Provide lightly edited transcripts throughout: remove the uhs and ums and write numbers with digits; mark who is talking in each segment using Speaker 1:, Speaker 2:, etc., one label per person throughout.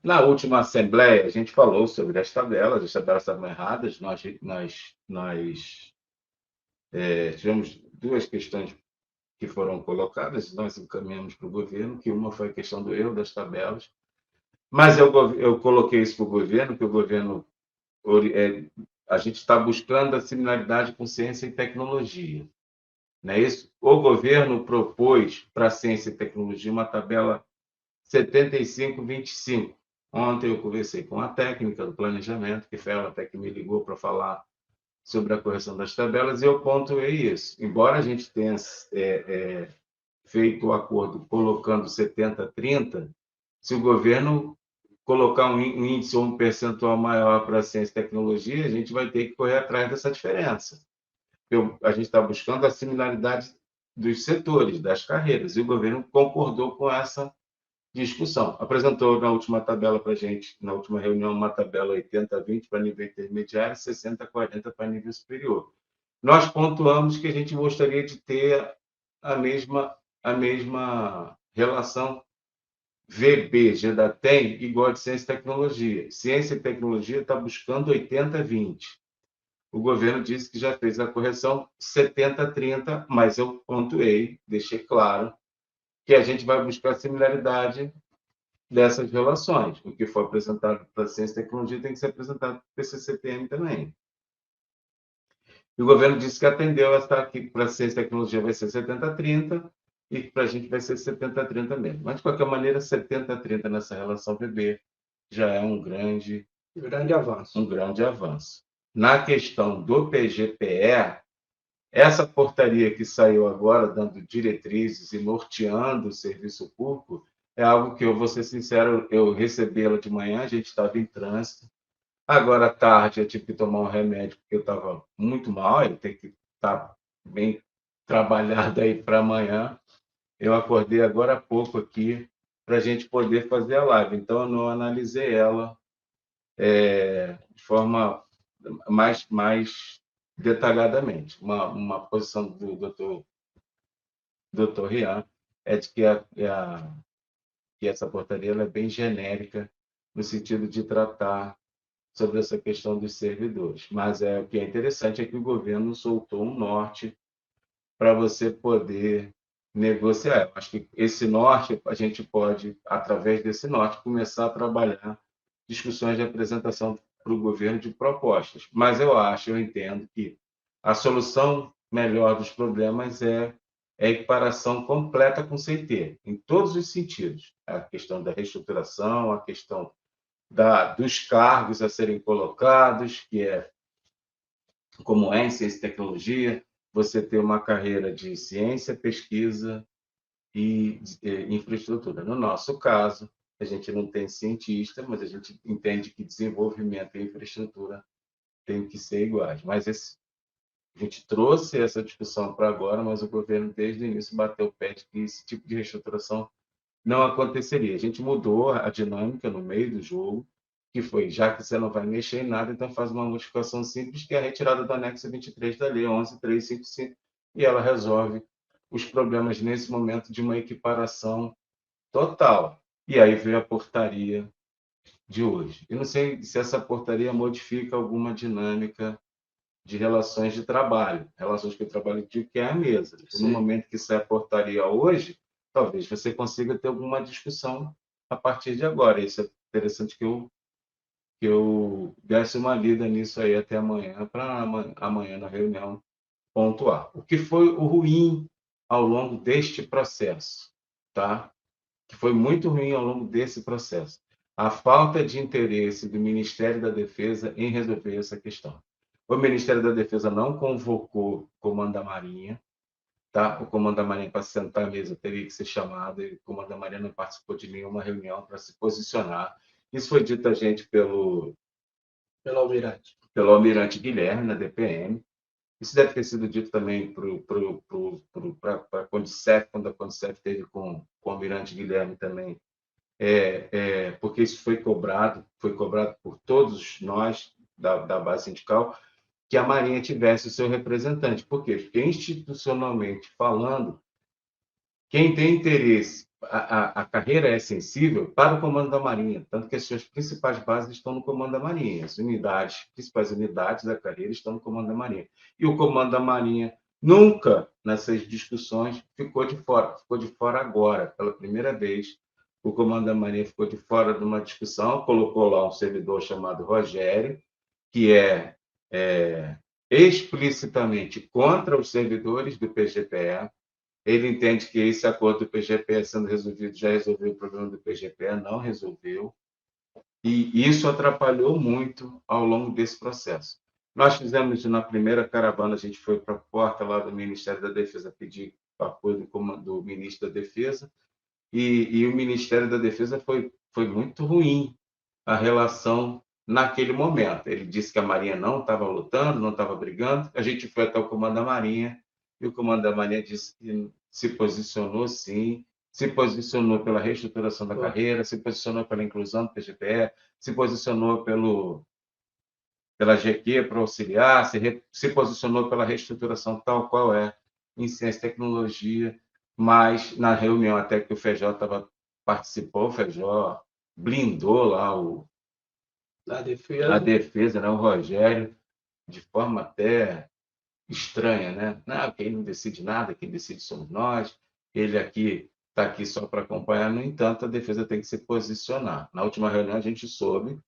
Speaker 1: Na última Assembleia, a gente falou sobre as tabelas estavam erradas, nós tivemos duas questões que foram colocadas, nós encaminhamos para o governo, que uma foi a questão do erro das tabelas, mas eu coloquei isso para o governo, que o governo, a gente está buscando a similaridade com ciência e tecnologia. Não é isso? O governo propôs para a ciência e tecnologia uma tabela 75-25. Ontem eu conversei com a técnica do planejamento, que foi ela até que me ligou para falar sobre a correção das tabelas, e eu pontuei isso. Embora a gente tenha feito o acordo colocando 70-30, se o governo colocar um índice ou um percentual maior para a ciência e tecnologia, a gente vai ter que correr atrás dessa diferença. A gente está buscando a similaridade dos setores, das carreiras, e o governo concordou com essa discussão. Apresentou na última tabela para a gente, na última reunião, uma tabela 80-20 para nível intermediário, 60-40 para nível superior. Nós pontuamos que a gente gostaria de ter a mesma relação VB, GEDATEM, igual de ciência e tecnologia. Ciência e tecnologia está buscando 80-20. O governo disse que já fez a correção 70-30, mas eu pontuei, deixei claro, que a gente vai buscar a similaridade dessas relações. O que for apresentado para a ciência e tecnologia tem que ser apresentado para o PCCTM também. E o governo disse que atendeu essa aqui para a ciência e tecnologia vai ser 70-30 e para a gente vai ser 70-30 mesmo. Mas, de qualquer maneira, 70-30 nessa relação PB já é um grande avanço. Na questão do PGPE, essa portaria que saiu agora, dando diretrizes e norteando o serviço público, é algo que, eu vou ser sincero, eu recebi ela de manhã, a gente estava em trânsito. Agora, à tarde, eu tive que tomar um remédio, porque eu estava muito mal, eu tenho que estar bem trabalhado aí para amanhã. Eu acordei agora há pouco aqui para a gente poder fazer a live. Então, eu não analisei ela de forma mais detalhadamente. Uma posição do doutor Rian é de que essa portaria ela é bem genérica no sentido de tratar sobre essa questão dos servidores. Mas o que é interessante é que o governo soltou um norte para você poder negociar. Eu acho que esse norte, a gente pode, através desse norte, começar a trabalhar discussões de apresentação para o governo de propostas. Mas eu entendo que a solução melhor dos problemas é a equiparação completa com o CT, em todos os sentidos. A questão da reestruturação, a questão dos cargos a serem colocados, que como é em ciência e tecnologia, você ter uma carreira de ciência, pesquisa e infraestrutura. No nosso caso, a gente não tem cientista, mas a gente entende que desenvolvimento e infraestrutura têm que ser iguais. Mas a gente trouxe essa discussão para agora, mas o governo, desde o início, bateu o pé de que esse tipo de reestruturação não aconteceria. A gente mudou a dinâmica no meio do jogo, que foi, já que você não vai mexer em nada, então faz uma modificação simples, que é a retirada do anexo 23 da Lei 11.355, e ela resolve os problemas nesse momento de uma equiparação total. E aí veio a portaria de hoje. Eu não sei se essa portaria modifica alguma dinâmica de relações de trabalho, relações que eu trabalho digo que é a mesa. No momento que sai a portaria hoje, talvez você consiga ter alguma discussão a partir de agora. Isso é interessante que eu desse uma lida nisso aí até amanhã, para amanhã na reunião pontuar. O que foi o ruim ao longo deste processo, tá? Que foi muito ruim ao longo desse processo. A falta de interesse do Ministério da Defesa em resolver essa questão. O Ministério da Defesa não convocou o Comando da Marinha, tá? O Comando da Marinha, para sentar à mesa, teria que ser chamado, e o Comando da Marinha não participou de nenhuma reunião para se posicionar. Isso foi dito a gente pelo Almirante Guilherme, na DPM. Isso deve ter sido dito também para a Condicef, quando a Condicef teve com o Almirante Guilherme também, porque isso foi cobrado por todos nós da base sindical, que a Marinha tivesse o seu representante. Por quê? Porque, institucionalmente falando, quem tem interesse a carreira é sensível para o Comando da Marinha, tanto que as suas principais bases estão no Comando da Marinha. As unidades, principais unidades da carreira estão no Comando da Marinha. E o Comando da Marinha nunca, nessas discussões, ficou de fora. Ficou de fora agora, pela primeira vez. O Comando da Marinha ficou de fora de uma discussão, colocou lá um servidor chamado Rogério, que é explicitamente contra os servidores do PGPE. Ele entende que esse acordo do PGPE sendo resolvido já resolveu o problema do PGPE, não resolveu, e isso atrapalhou muito ao longo desse processo. Nós fizemos, na primeira caravana, a gente foi para a porta lá do Ministério da Defesa pedir apoio do ministro da Defesa, e o Ministério da Defesa foi muito ruim a relação naquele momento. Ele disse que a Marinha não estava lutando, não estava brigando. A gente foi até o Comando da Marinha e o Comando da Marinha disse que se posicionou, sim, se posicionou pela reestruturação da carreira, se posicionou pela inclusão do PGPE, se posicionou pela GQ para auxiliar, se posicionou pela reestruturação tal qual é em ciência e tecnologia, mas na reunião até que o Feijó participou, o Feijó blindou lá a defesa, né? O Rogério, de forma até estranha, né? Não, quem não decide nada, quem decide somos nós, ele aqui está aqui só para acompanhar, no entanto, a defesa tem que se posicionar. Na última reunião, a gente soube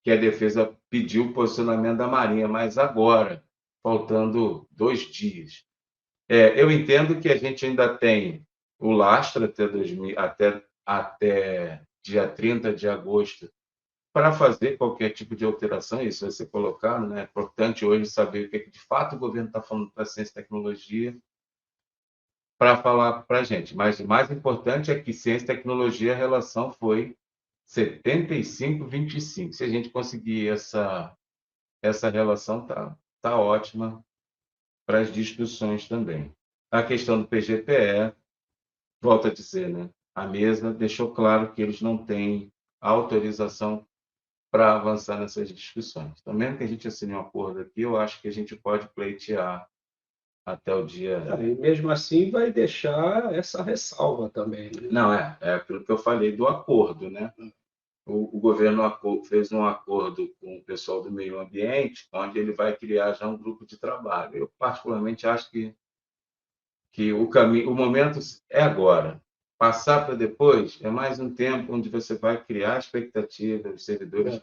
Speaker 1: que a defesa pediu o posicionamento da Marinha, mas agora, faltando 2 dias. Eu entendo que a gente ainda tem o lastro até dia 30 de agosto para fazer qualquer tipo de alteração, isso vai ser colocado, né? É importante hoje saber o que de fato o governo está falando para a ciência e tecnologia, para falar para a gente. Mas o mais importante é que ciência e tecnologia, a relação foi 75-25. Se a gente conseguir essa relação, tá ótima para as discussões também. A questão do PGPE, volto a dizer, né? A mesa deixou claro que eles não têm autorização para avançar nessas discussões. Então, mesmo que a gente assine um acordo aqui, eu acho que a gente pode pleitear até o dia.
Speaker 2: E mesmo assim vai deixar essa ressalva também, né?
Speaker 1: Não, é aquilo que eu falei do acordo, né? O governo fez um acordo com o pessoal do meio ambiente, onde ele vai criar já um grupo de trabalho. Eu, particularmente, acho que o momento é agora. Passar para depois é mais um tempo onde você vai criar expectativa, os servidores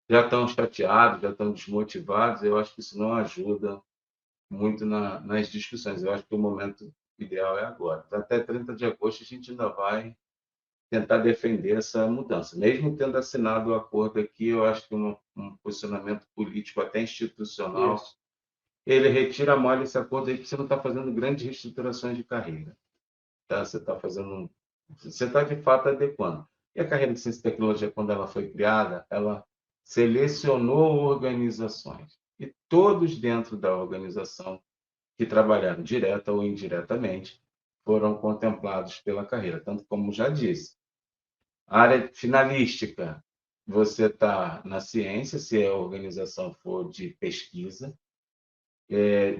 Speaker 1: já estão chateados, já estão desmotivados. Eu acho que isso não ajuda muito nas discussões. Eu acho que o momento ideal é agora. Então, até 30 de agosto, a gente ainda vai tentar defender essa mudança. Mesmo tendo assinado o acordo aqui, eu acho que um posicionamento político, até institucional,
Speaker 2: Isso.
Speaker 1: ele retira a mole esse acordo aí, porque você não está fazendo grandes reestruturações de carreira. Tá? Você está de fato adequando. E a carreira de ciência e tecnologia, quando ela foi criada, ela selecionou organizações. E todos dentro da organização que trabalharam direta ou indiretamente foram contemplados pela carreira. Tanto como já disse, a área finalística, você está na ciência, se a organização for de pesquisa,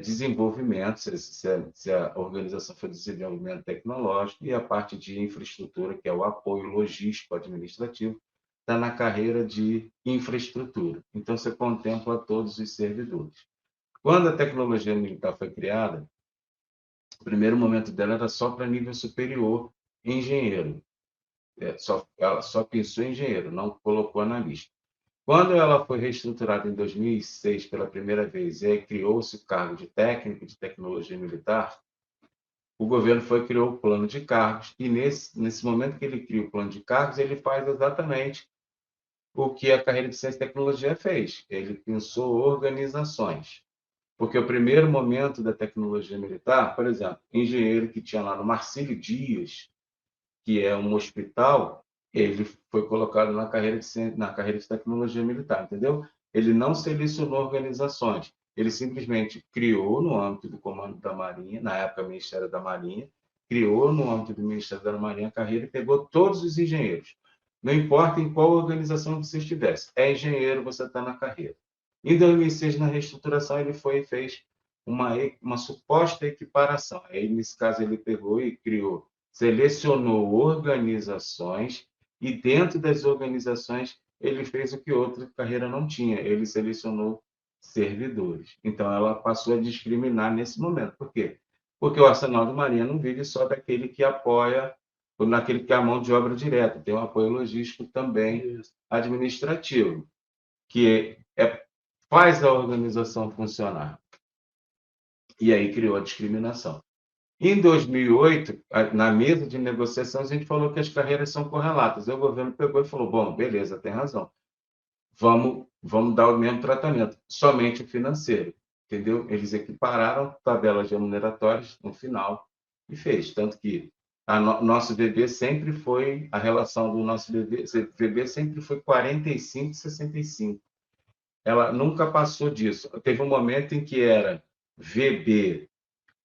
Speaker 1: desenvolvimento, se a organização for de desenvolvimento tecnológico, e a parte de infraestrutura, que é o apoio logístico administrativo, está na carreira de infraestrutura. Então, você contempla todos os servidores. Quando a tecnologia militar foi criada, o primeiro momento dela era só para nível superior, engenheiro. Ela só pensou em engenheiro, não colocou analista. Quando ela foi reestruturada em 2006 pela primeira vez, e aí criou-se o cargo de técnico de tecnologia militar, o governo criou o plano de cargos, e nesse momento que ele cria o plano de cargos, ele faz exatamente o que a carreira de ciência e tecnologia fez. Ele pensou organizações. Porque o primeiro momento da tecnologia militar, por exemplo, engenheiro que tinha lá no Marcílio Dias, que é um hospital, ele foi colocado na carreira de tecnologia militar, entendeu? Ele não selecionou organizações, ele simplesmente criou no âmbito do Comando da Marinha, na época Ministério da Marinha, criou no âmbito do Ministério da Marinha a carreira e pegou todos os engenheiros. Não importa em qual organização você estivesse, é engenheiro, você está na carreira. Em 2006, na reestruturação, ele foi e fez uma suposta equiparação. Aí, nesse caso, ele pegou e criou selecionou organizações e dentro das organizações ele fez o que outra carreira não tinha, ele selecionou servidores. Então ela passou a discriminar nesse momento. Por quê? Porque o Arsenal de Marinha não vive só daquele que apoia, ou naquele que é a mão de obra direta, tem um apoio logístico também administrativo, que faz a organização funcionar. E aí criou a discriminação. Em 2008, na mesa de negociação, a gente falou que as carreiras são correlatas. Aí o governo pegou e falou: bom, beleza, tem razão. Vamos dar o mesmo tratamento, somente o financeiro. Entendeu? Eles equipararam tabelas remuneratórias no final e fez. Tanto que nosso VB sempre foi, a relação do nosso VB sempre foi 45, 65. Ela nunca passou disso. Teve um momento em que era VB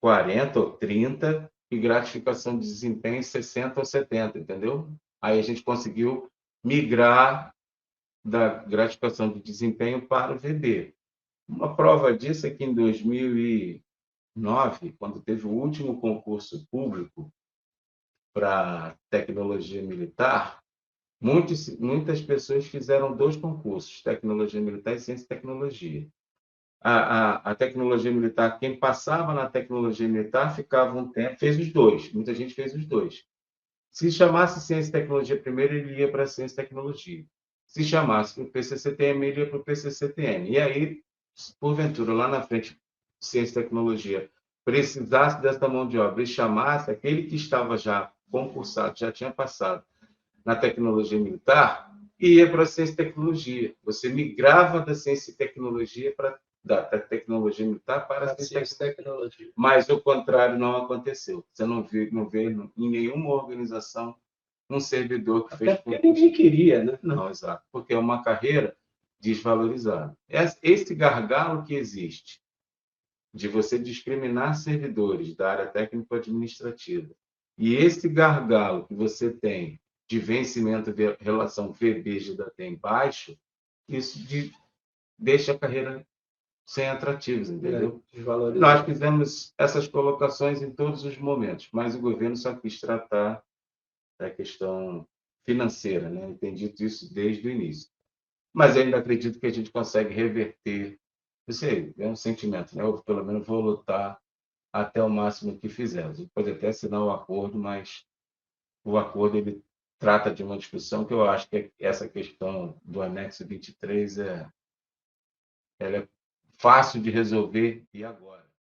Speaker 1: 40 ou 30 e gratificação de desempenho 60 ou 70, entendeu? Aí a gente conseguiu migrar da gratificação de desempenho para o VB. Uma prova disso é que em 2009, quando teve o último concurso público para tecnologia militar, muitas pessoas fizeram 2 concursos, tecnologia militar e ciência e tecnologia. A tecnologia militar, quem passava na tecnologia militar ficava um tempo, fez os 2, muita gente fez os 2. Se chamasse ciência e tecnologia primeiro, ele ia para a ciência e tecnologia. Se chamasse para o PCCTM, ele ia para o PCCTM. E aí, porventura, lá na frente, ciência e tecnologia, precisasse dessa mão de obra e chamasse aquele que estava já concursado, já tinha passado na tecnologia militar, ia para a ciência e tecnologia. Você migrava da ciência e tecnologia para da tecnologia militar para a ciência e tecnologia. Mas o contrário não aconteceu. Você não vê em nenhuma organização um servidor que fez
Speaker 2: porque ninguém queria, né?
Speaker 1: Não, exato. Porque é uma carreira desvalorizada. Esse gargalo que existe de você discriminar servidores da área técnico-administrativa e esse gargalo que você tem de vencimento de relação VB-GDATEM baixo, isso deixa a carreira sem atrativos, entendeu? Nós fizemos essas colocações em todos os momentos, mas o governo só quis tratar da questão financeira, né? Entendi isso desde o início. Mas eu ainda acredito que a gente consegue reverter. Isso aí, é um sentimento, né? Eu, pelo menos, vou lutar até o máximo que fizermos. A gente pode até assinar o acordo, mas o acordo ele trata de uma discussão que eu acho que essa questão do anexo 23 ela é fácil de resolver e agora.